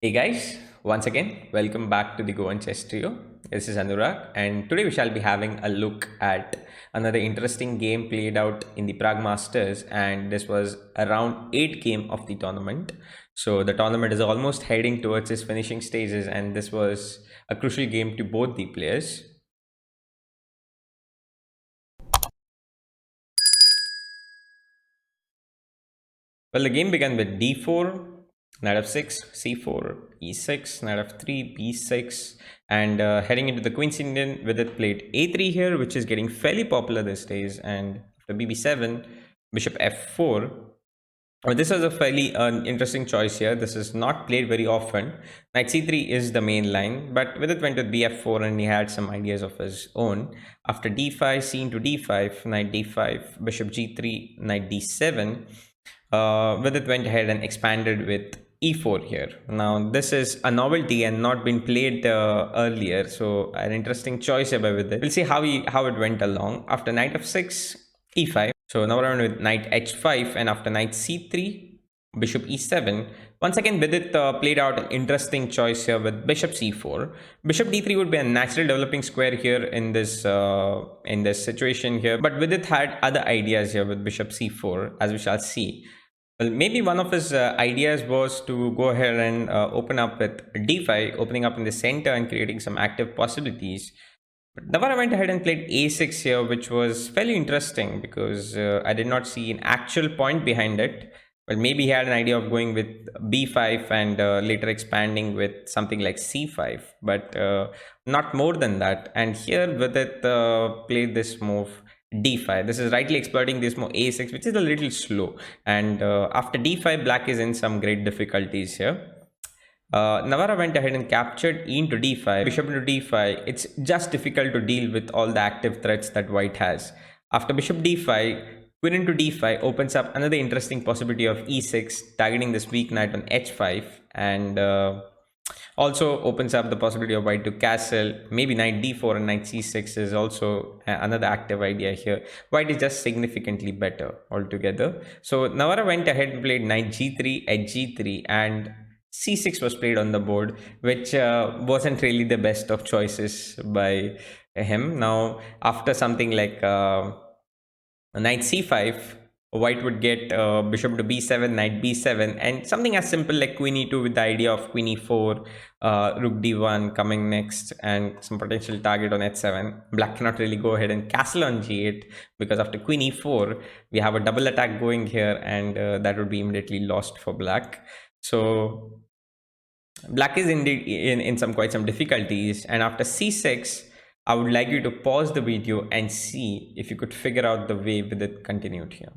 Hey guys, once again, welcome back to the Go and Chess Trio. This is Anurag, and today we shall be having a look at another interesting game played out in the Prague Masters, and this was a round 8 game of the tournament. So the tournament is almost heading towards its finishing stages, and this was a crucial game to both the players. Well, the game began with d4, knight f6, c4, e6, knight f3, b6, and heading into the Queen's Indian, with it played a3 here, which is getting fairly popular these days, and after bb7, bishop f4. Well, this was a fairly interesting choice here. This is not played very often. Knight c3 is the main line, but with it went with bf4 and he had some ideas of his own. After d5, c into d5, knight d5, bishop g3, knight d7. With it went ahead and expanded with e4 here. Now this is a novelty and not been played earlier, so an interesting choice here by with it. We'll see how it went along. After knight f6, e5. So now around with knight h5, and after knight c3, bishop e7. Once again, Vidit played out an interesting choice here with bishop c4. Bishop d3 would be a natural developing square here in this situation here, but Vidit had other ideas here with bishop c4, as we shall see. Well, maybe one of his ideas was to go ahead and open up with d5, opening up in the center and creating some active possibilities. But Navara went ahead and played a6 here, which was fairly interesting because I did not see an actual point behind it. Well, maybe he had an idea of going with b5 and later expanding with something like c5, but not more than that. And here with it played this move d5. This is rightly exploiting this move a6, which is a little slow. And after d5, black is in some great difficulties here. Navara went ahead and captured e into d5, bishop into d5. It's just difficult to deal with all the active threats that white has. After bishop d5, queen into d5 opens up another interesting possibility of e6, targeting this weak knight on h5, and also opens up the possibility of white to castle. Maybe knight d4 and knight c6 is also another active idea here. White is just significantly better altogether. So Navara went ahead and played knight g3, h g3, and c6 was played on the board, which wasn't really the best of choices by him. Now, after something like knight c5, white would get bishop to b7, knight b7, and something as simple like queen e2 with the idea of queen e4, rook d1 coming next, and some potential target on h7. Black cannot really go ahead and castle on g8 because after queen e4, we have a double attack going here, and that would be immediately lost for black. So black is indeed in some quite some difficulties, and after c6, I would like you to pause the video and see if you could figure out the way with it continued here.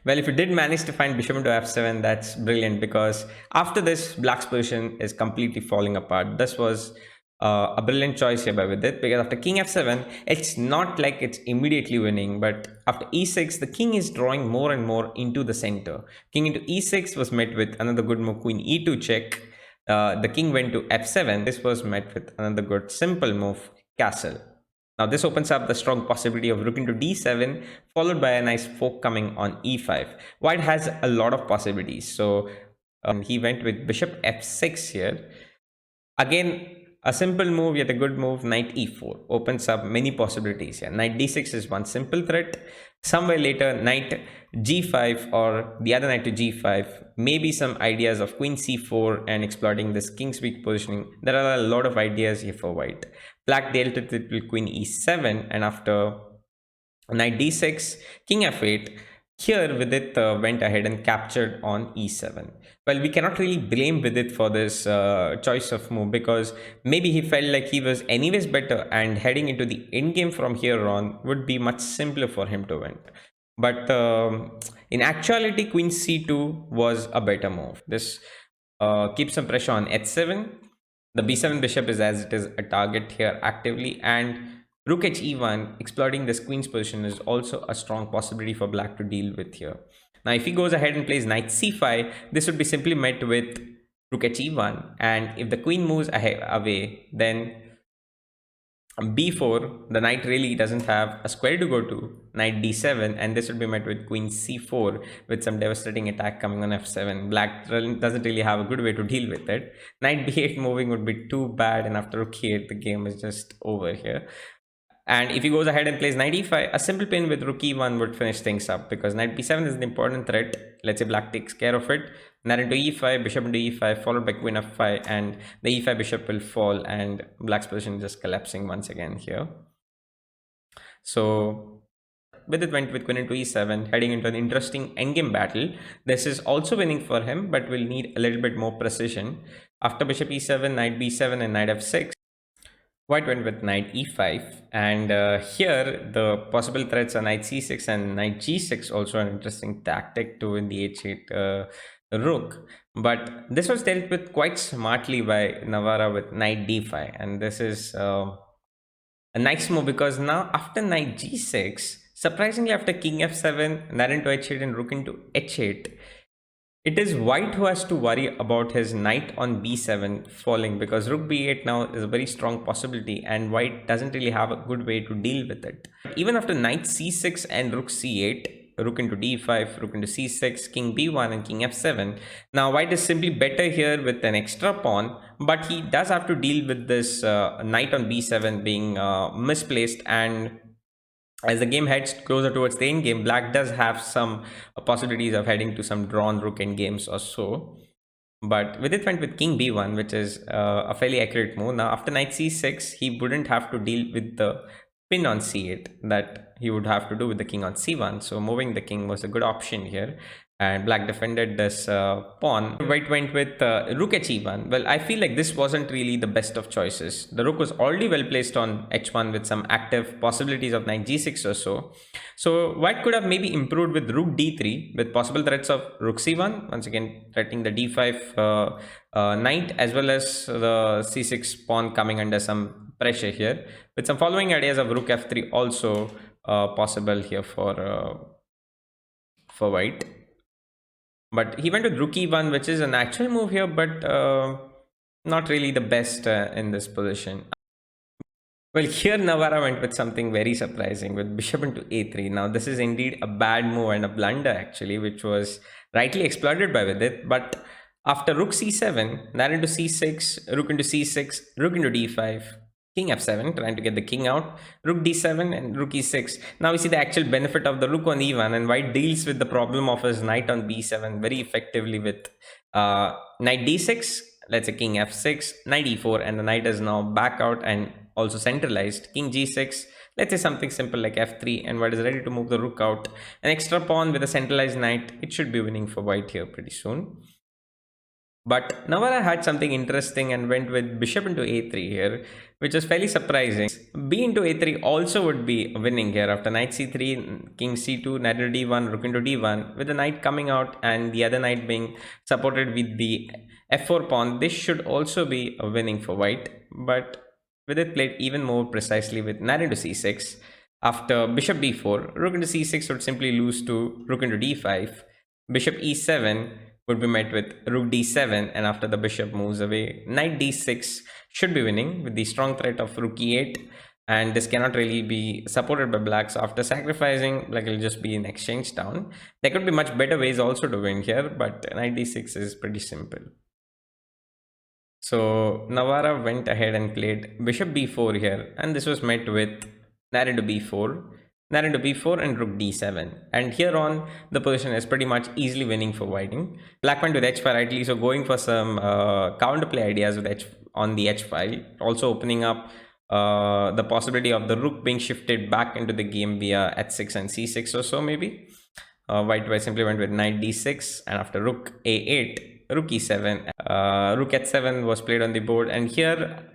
Well, if you did manage to find bishop into f7, that's brilliant, because after this, black's position is completely falling apart. This was a brilliant choice here by Vidit, because after king f7, it's not like it's immediately winning, but after e6, the king is drawing more and more into the center. King into e6 was met with another good move, queen e2 check. The king went to f7. This was met with another good simple move, castle. Now this opens up the strong possibility of rook into d7, followed by a nice fork coming on e5. White has a lot of possibilities, so he went with bishop f6 here. Again, a simple move, yet a good move, knight e4 opens up many possibilities here. Knight d6 is one simple threat. Somewhere later, knight g5 or the other knight to g5. Maybe some ideas of queen c4 and exploiting this king's weak positioning. There are a lot of ideas here for white. Black dealt it with queen e7, and after knight d6, king f8. Here Vidit went ahead and captured on e7. Well, we cannot really blame Vidit for this choice of move, because maybe he felt like he was anyways better, and heading into the end game from here on would be much simpler for him to win. But in actuality, queen c2 was a better move. This keeps some pressure on h7. The b7 bishop is as it is a target here actively, and rook h e1, exploiting this queen's position, is also a strong possibility for black to deal with here. Now, if he goes ahead and plays knight c5, this would be simply met with rook h e1, and if the queen moves away, then b4, the knight really doesn't have a square to go to. Knight d7, and this would be met with queen c4 with some devastating attack coming on f7. Black doesn't really have a good way to deal with it. Knight b8 moving would be too bad, and after rook e8, the game is just over here. And if he goes ahead and plays knight e5, a simple pin with rook e1 would finish things up, because knight b7 is an important threat. Let's say black takes care of it. Knight into e5, bishop into e5, followed by queen f5, and the e5 bishop will fall, and black's position is just collapsing once again here. So Vidit went with queen into e7, heading into an interesting endgame battle. This is also winning for him, but will need a little bit more precision. After bishop e7, knight b7, and knight f6, White went with knight e5, and here the possible threats are knight c6 and knight g6, also an interesting tactic to win the h8 rook. But this was dealt with quite smartly by Navara with knight d5, and this is a nice move, because now after knight g6, surprisingly after king f7, knight into h8 and rook into h8, it is white who has to worry about his knight on b7 falling, because rook b8 now is a very strong possibility, and white doesn't really have a good way to deal with it. Even after knight c6 and rook c8, rook into d5, rook into c6, king b1 and king f7. Now white is simply better here with an extra pawn, but he does have to deal with this knight on b7 being misplaced, and as the game heads closer towards the end game, black does have some possibilities of heading to some drawn rook end games or so. But Vidit went with king b1, which is a fairly accurate move. Now after knight c6, he wouldn't have to deal with the pin on c8 that he would have to do with the king on c1. So moving the king was a good option here, and black defended this pawn. White went with rook h1. Well, I feel like this wasn't really the best of choices. The rook was already well placed on h1 with some active possibilities of knight g6 or so. So white could have maybe improved with rook d3 with possible threats of rook c1, once again threatening the d5 knight, as well as the c6 pawn coming under some pressure here, with some following ideas of rook f3 also possible here for white. But he went with rook e1, which is an actual move here, but not really the best in this position. Well, here Navara went with something very surprising with bishop into a3. Now, this is indeed a bad move and a blunder, actually, which was rightly exploited by Vidit. But after rook c7, knight into c6, rook into c6, rook into d5, king f7, trying to get the king out, rook d7 and rook e6. Now we see the actual benefit of the rook on e1, and white deals with the problem of his knight on b7 very effectively with knight d6, let's say king f6, knight e4, and the knight is now back out and also centralized. King g6, let's say something simple like f3, and white is ready to move the rook out. An extra pawn with a centralized knight, it should be winning for white here pretty soon. But Navara had something interesting and went with bishop into a3 here, which was fairly surprising. B into a3 also would be winning here after knight c3, king c2, knight into d1, rook into d1, with the knight coming out and the other knight being supported with the f4 pawn. This should also be a winning for white, but Vidit played even more precisely with knight into c6. After bishop b4, rook into c6 would simply lose to rook into d5, bishop e7 would be met with rook d7, and after the bishop moves away, knight d6 should be winning with the strong threat of rook e8, and this cannot really be supported by black. So after sacrificing, black will just be in exchange down. There could be much better ways also to win here, but knight d6 is pretty simple. So Navara went ahead and played bishop b4 here, and this was met with knight into b4, knight into b4 and rook d7, and here on the position is pretty much easily winning for whiting. Black went with h5 rightly, so going for some counterplay ideas with h on the h file, also opening up the possibility of the rook being shifted back into the game via h6 and c6 or so maybe. White simply went with knight d6, and after rook a8, rook e7, rook h7 was played on the board, and here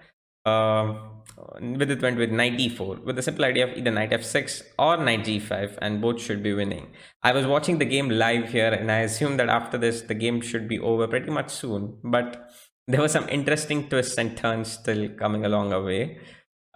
Vidit went with knight d4 with the simple idea of either knight f6 or knight g5, and both should be winning. I was watching the game live here, and I assumed that after this the game should be over pretty much soon, but there were some interesting twists and turns still coming along our way.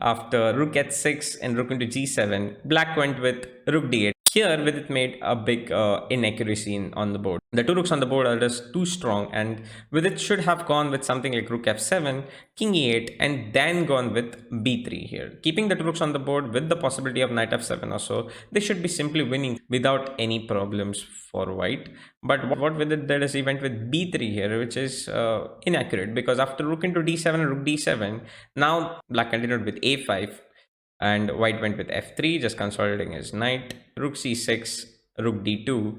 After rook h6 and rook into g7, black went with rook d8. Here, with it made a big inaccuracy on the board. The two rooks on the board are just too strong, and with it should have gone with something like rook f7, king e8, and then gone with b3 here. Keeping the two rooks on the board with the possibility of knight f7 or so, they should be simply winning without any problems for white. But what with it did is he went with b3 here, which is inaccurate, because after rook into d7 and rook d7, now black continued with a5, and white went with f3, just consolidating his knight, rook c6, rook d2,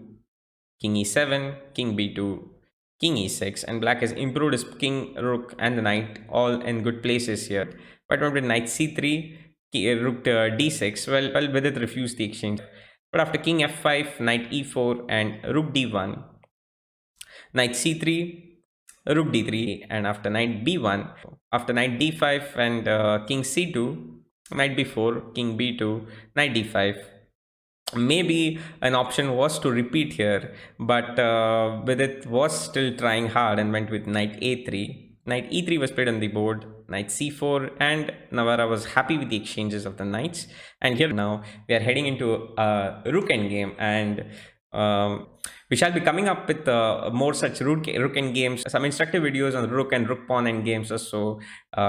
king e7, king b2, king e6, and black has improved his king, rook, and the knight all in good places here. White went with knight c3, rook d6. Well, with it refused the exchange. But after king f5, knight e4, and rook d1, knight c3, rook d3, and after knight b1, after knight d5 and king c2, knight b4, king b2, knight d5. Maybe an option was to repeat here, but Vidit was still trying hard and went with knight a3. Knight e3 was played on the board, knight c4, and Navara was happy with the exchanges of the knights. And here now we are heading into a rook endgame, and we shall be coming up with more such rook endgames, some instructive videos on rook and rook pawn endgames or so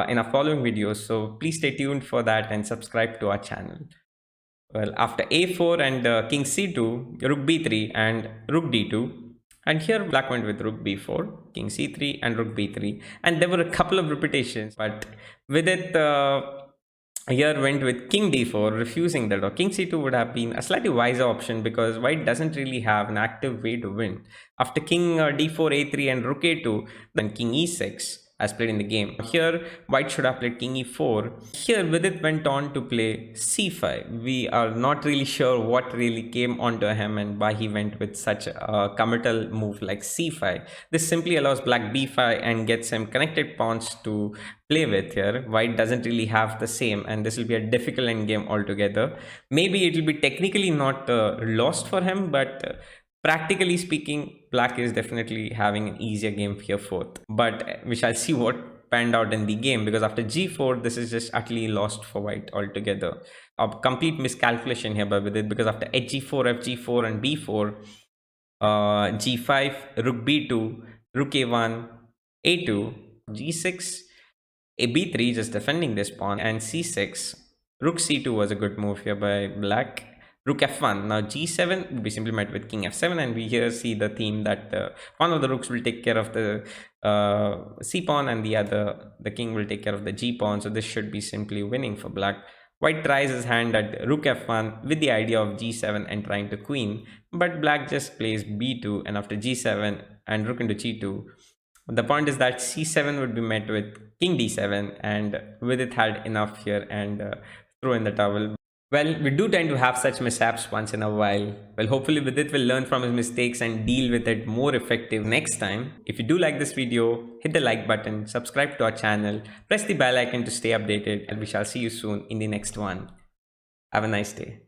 in our following videos. So please stay tuned for that and subscribe to our channel. Well, after a4 and king c2, rook b3 and rook d2. And here black went with rook b4, king c3 and rook b3. And there were a couple of repetitions, but with it, here went with king d4, refusing that. Or king c2 would have been a slightly wiser option, because white doesn't really have an active way to win. After king d4, a3 and rook a2, then king e6 as played in the game. Here, white should have played king e4. Here, Vidit went on to play c5. We are not really sure what really came onto him and why he went with such a committal move like c5. This simply allows black b5 and gets him connected pawns to play with here. White doesn't really have the same, and this will be a difficult endgame altogether. Maybe it will be technically not lost for him, but practically speaking, black is definitely having an easier game here fourth. But we shall see what panned out in the game, because after g4, this is just utterly lost for white altogether. A complete miscalculation here by Vidit, because after hg4, fg4 and b4, g5, rook b2, rook a1, a2, g6, a b3, just defending this pawn, and c6, rook c2 was a good move here by black. Rook f1. Now g7 will be simply met with king f7, and we here see the theme that one of the rooks will take care of the c pawn, and the king will take care of the g pawn. So this should be simply winning for black. White tries his hand at rook f1 with the idea of g7 and trying to queen, but black just plays b2, and after g7 and rook into g2. The point is that c7 would be met with king d7, and Vidit had enough here and throw in the towel. Well, we do tend to have such mishaps once in a while. Well, hopefully Vidit will learn from his mistakes and deal with it more effective next time. If you do like this video, hit the like button, subscribe to our channel, press the bell icon to stay updated, and we shall see you soon in the next one. Have a nice day.